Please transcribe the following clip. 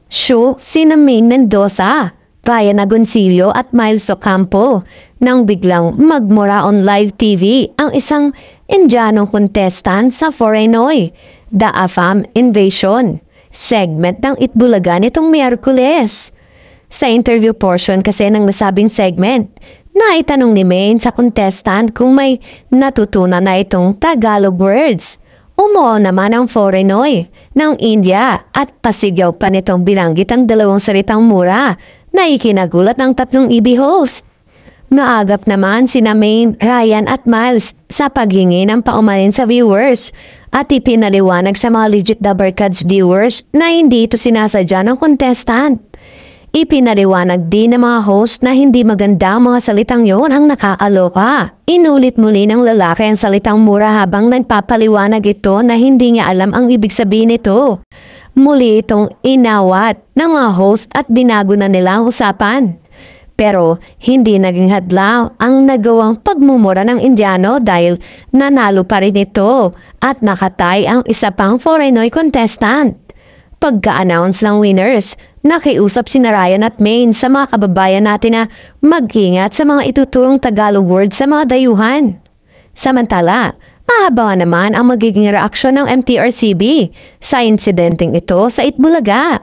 Show sina Maine Mendoza, Ryan Agoncillo at Miles Ocampo nang biglang magmura on live TV ang isang Indianong contestant sa Forenoy, The Afam Invasion, segment ng Itbulaga nitong Miyerkules. Sa interview portion kasi ng nasabing segment, naitanong ni Maine sa contestant kung may natutunan na itong Tagalog words. Umuo naman ang Forenoy ng India at pasigyaw pa nitong binanggit ang dalawang salitang mura na ikinagulat ng tatlong EB host. Maagap naman sina Maine, Ryan at Miles sa paghingi ng paumanin sa viewers at ipinaliwanag sa mga legit The Barkads viewers na hindi ito sinasadya ng contestant. Ipinaliwanag din ng mga host na hindi maganda ang mga salitang yon ang nakakaloka. Inulit muli ng lalaki ang salitang mura habang nagpapaliwanag ito na hindi niya alam ang ibig sabihin nito. Muli itong inawat ng mga host at binago na nila ang usapan. Pero hindi naging hadlang ang nagawang pagmumura ng Indiano dahil nanalo pa rin ito at nakatay ang isa pang Forenoy contestant. Pagka-announce ng winners, nakiusap si Ryan at Maine sa mga kababayan natin na mag-ingat sa mga ituturong Tagalog words sa mga dayuhan. Samantala, aabangan naman ang magiging reaksyon ng MTRCB sa insidenteng ito sa Itbulaga.